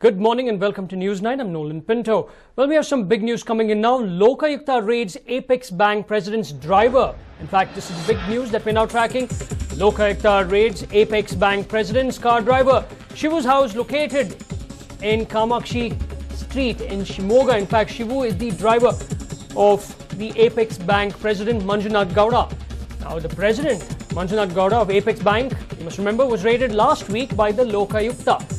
Good morning and welcome to News9. I'm Nolan Pinto. Well, we have some big news coming in now. Lokayukta raids Apex Bank president's driver. In fact, this is big news that we're now tracking. Lokayukta raids Apex Bank president's car driver. Shivu's house located in Kamakshi Street in Shimoga. In fact, Shivu is the driver of the Apex Bank president Manjunath Gowda. Now, the president, Manjunath Gowda of Apex Bank, you must remember, was raided last week by the Lokayukta.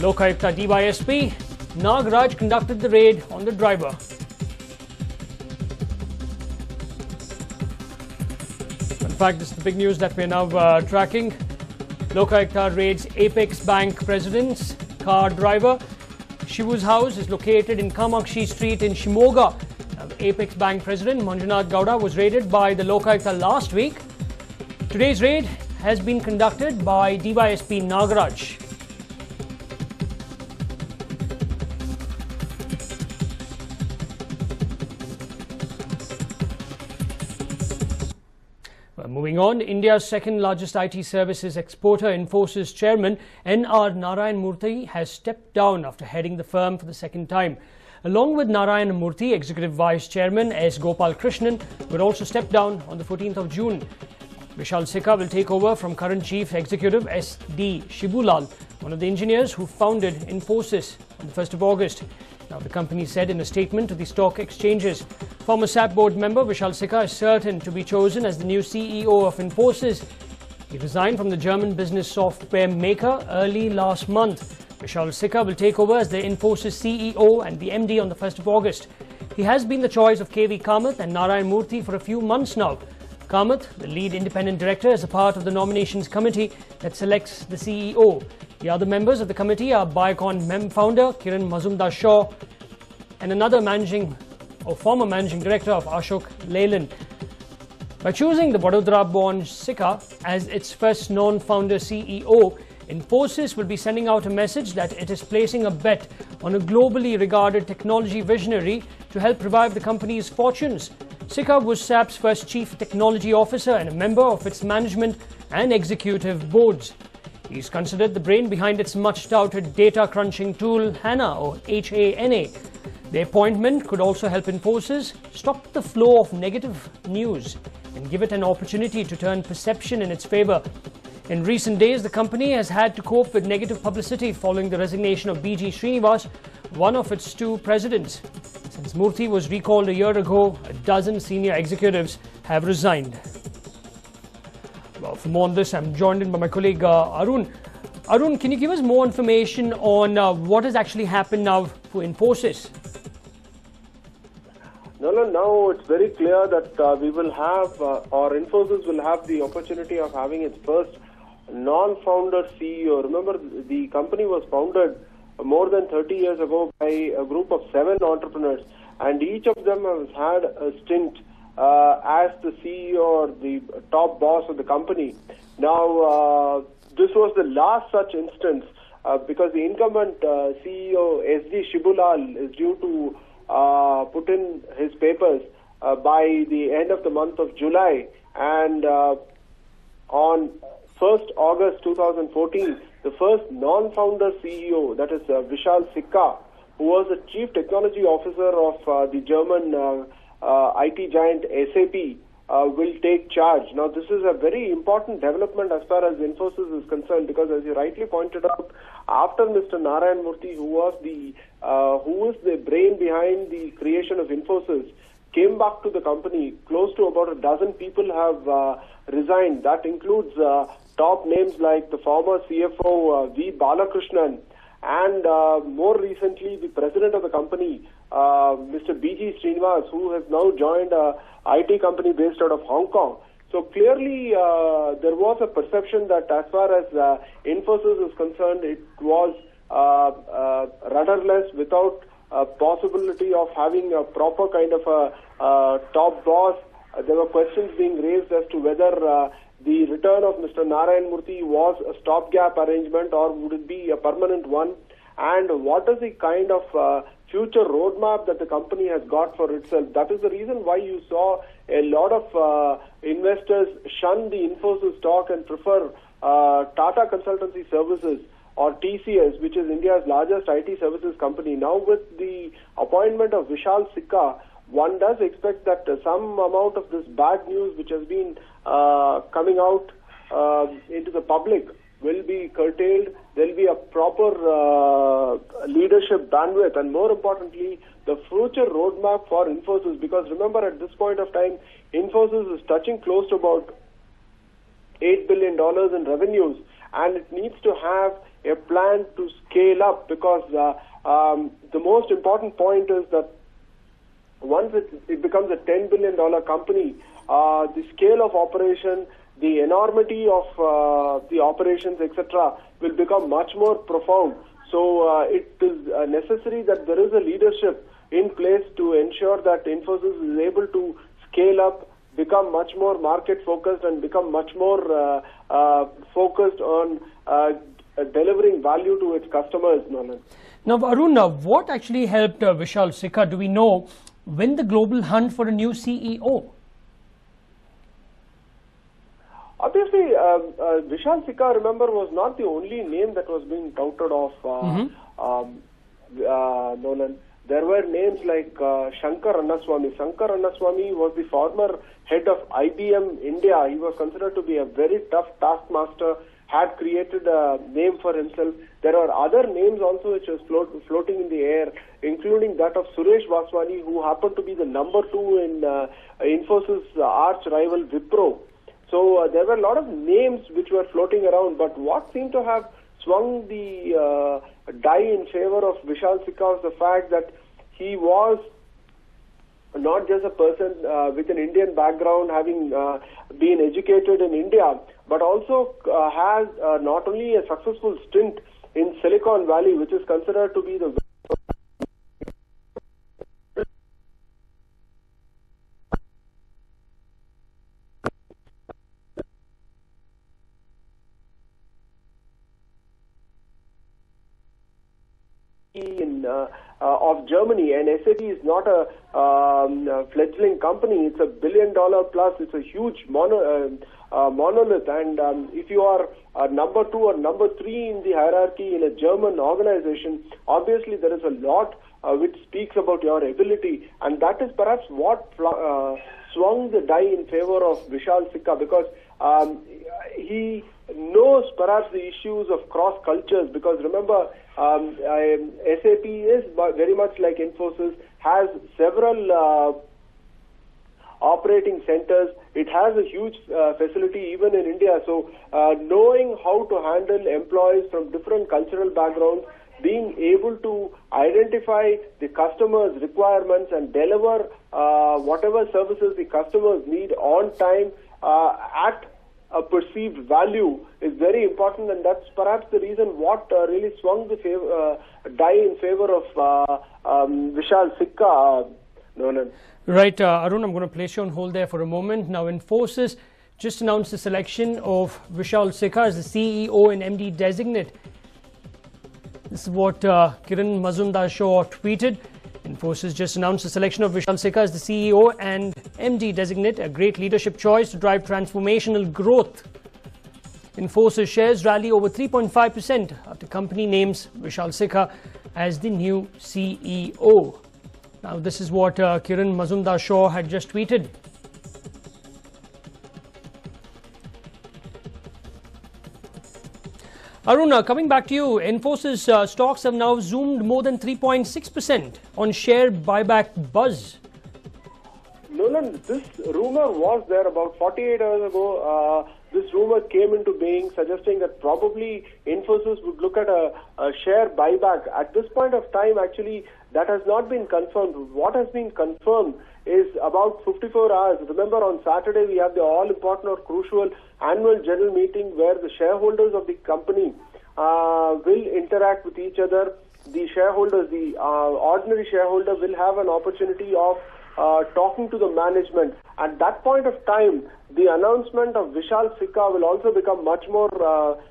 Lokayukta DYSP Nagaraj conducted the raid on the driver. In fact, this is the big news that we're now tracking. Lokayukta raids Apex Bank president's car driver. Shivu's house is located in Kamakshi Street in Shimoga. The Apex Bank president Manjunath Gowda was raided by the Lokayukta last week. Today's raid has been conducted by DYSP Nagaraj. Moving on, India's second largest IT services exporter, Infosys chairman N.R. Narayan Murthy has stepped down after heading the firm for the second time. Along with Narayan Murthy, executive vice chairman S. Gopal Krishnan will also step down on the 14th of June. Vishal Sikka will take over from current chief executive S. D. Shibulal, one of the engineers who founded Infosys on the 1st of August. Now, the company said in a statement to the stock exchanges, former SAP board member Vishal Sikka is certain to be chosen as the new CEO of Infosys. He resigned from the German business software maker early last month. Vishal Sikka will take over as the Infosys CEO and the MD on the 1st of August. He has been the choice of KV Kamath and Narayan Murthy for a few months now. Kamath, the lead independent director, is a part of the nominations committee that selects the CEO. The other members of the committee are Biocon founder Kiran Mazumdar-Shaw and another former managing director of Ashok Leyland. By choosing the Vadodara-born Sikka as its first non-founder CEO, Infosys will be sending out a message that it is placing a bet on a globally regarded technology visionary to help revive the company's fortunes. Sikka was SAP's first chief technology officer and a member of its management and executive boards. He is considered the brain behind its much-touted data crunching tool HANA or HANA. The appointment could also help Infosys stop the flow of negative news and give it an opportunity to turn perception in its favor. In recent days, the company has had to cope with negative publicity following the resignation of B.G. Srinivas, one of its two presidents. Since Murthy was recalled a year ago, a dozen senior executives have resigned. Well, for more on this, I'm joined in by my colleague Arun. Arun, can you give us more information on what has actually happened now for Infosys? No, now it's very clear that we will have, or Infosys will have the opportunity of having its first non-founder CEO. Remember, the company was founded more than 30 years ago by a group of 7 entrepreneurs, and each of them has had a stint as the CEO or the top boss of the company. Now, this was the last such instance because the incumbent CEO, S.D. Shibulal, is due to put in his papers by the end of the month of July, and on 1st August 2014, the first non-founder CEO, that is Vishal Sikka, who was the chief technology officer of the German IT giant SAP, will take charge. Now, this is a very important development as far as Infosys is concerned, because as you rightly pointed out, after Mr. Narayan Murthy, who is the brain behind the creation of Infosys, came back to the company, close to about a dozen people have resigned. That includes top names like the former CFO V. Balakrishnan, and more recently the president of the company, Mr. B.G. Srinivas, who has now joined a IT company based out of Hong Kong. So clearly there was a perception that as far as Infosys is concerned, it was rudderless, without a possibility of having a proper kind of a top boss. There were questions being raised as to whether the return of Mr. Narayan Murthy was a stopgap arrangement or would it be a permanent one, and what is the kind of future roadmap that the company has got for itself. That is the reason why you saw a lot of investors shun the Infosys stock and prefer Tata Consultancy Services or TCS, which is India's largest IT services company. Now with the appointment of Vishal Sikka, one does expect that some amount of this bad news which has been coming out into the public will be curtailed. There will be a proper leadership bandwidth, and more importantly, the future roadmap for Infosys. Because remember, at this point of time, Infosys is touching close to about $8 billion in revenues, and it needs to have a plan to scale up, because the most important point is that once it becomes a $10 billion company, the scale of operation, the enormity of the operations, etc., will become much more profound. So it is necessary that there is a leadership in place to ensure that Infosys is able to scale up, become much more market focused, and become much more focused on delivering value to its customers, Nolan. Now, Arun, what actually helped Vishal Sikka, do we know, win the global hunt for a new CEO? Obviously, Vishal Sikka, remember, was not the only name that was being touted of Nolan. There were names like Shankar Annaswamy. Shankar Annaswamy was the former head of IBM India. He was considered to be a very tough taskmaster, had created a name for himself. There are other names also which was floating in the air, including that of Suresh Vaswani, who happened to be the number 2 in Infosys' arch rival Wipro. So there were a lot of names which were floating around, but what seemed to have swung the die in favor of Vishal Sikka was the fact that he was not just a person with an Indian background, having been educated in India, but also has not only a successful stint in Silicon Valley, which is considered to be the of Germany, and SAP is not a fledgling company. It's $1 billion plus. It's a huge monolith, and if you are number 2 or number 3 in the hierarchy in a German organization, obviously there is a lot which speaks about your ability, and that is perhaps what swung the die in favor of Vishal Sikka, because he knows perhaps the issues of cross cultures, because remember, SAP is very much like Infosys, has several operating centers. It has a huge facility even in India. So knowing how to handle employees from different cultural backgrounds, being able to identify the customer's requirements and deliver whatever services the customers need on time at a perceived value is very important, and that's perhaps the reason what really swung the die in favor of Vishal Sikka, Nolan. Right, Arun, I'm going to place you on hold there for a moment. Now, Infosys just announced the selection of Vishal Sikka as the CEO and MD designate. This is what Kiran Mazumdar-Shaw tweeted. Infosys just announced the selection of Vishal Sikka as the CEO and MD designate, a great leadership choice to drive transformational growth. Infosys shares rally over 3.5% after company names Vishal Sikka as the new CEO. Now, this is what Kiran Mazumdar-Shaw had just tweeted. Arun, coming back to you, Infosys stocks have now zoomed more than 3.6% on share buyback buzz. Nolan, this rumor was there about 48 hours ago. This rumor came into being, suggesting that probably Infosys would look at a share buyback. At this point of time, actually, that has not been confirmed. What has been confirmed is about 54 hours. Remember, on Saturday, we have the all-important or crucial annual general meeting where the shareholders of the company will interact with each other. The shareholders, the ordinary shareholder, will have an opportunity of talking to the management. At that point of time, the announcement of Vishal Sikka will also become much more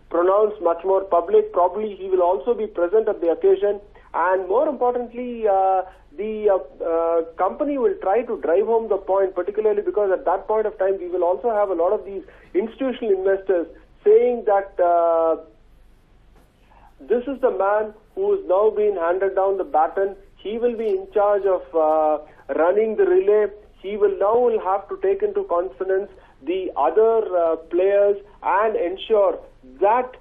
pronounced, much more public. Probably he will also be present at the occasion. And more importantly, the company will try to drive home the point, particularly because at that point of time, we will also have a lot of these institutional investors saying that this is the man who is now being handed down the baton. He will be in charge of running the relay. He will now have to take into confidence the other players and ensure that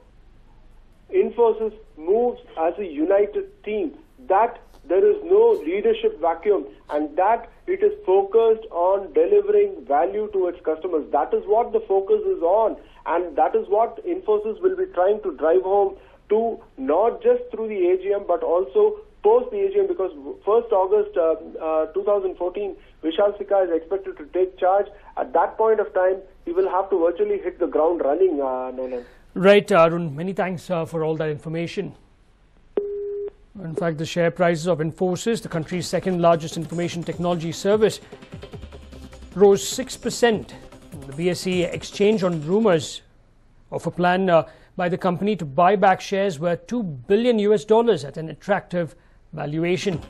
Infosys moves as a united team, that there is no leadership vacuum, and that it is focused on delivering value to its customers. That is what the focus is on, and that is what Infosys will be trying to drive home to, not just through the AGM but also post the AGM, because 1st August 2014, Vishal Sikka is expected to take charge. At that point of time, he will have to virtually hit the ground running, Nolan. Right, Arun. Many thanks for all that information. In fact, the share prices of Infosys, the country's second largest information technology service, rose 6%. The BSE exchange on rumours of a plan by the company to buy back shares worth $2 billion at an attractive valuation.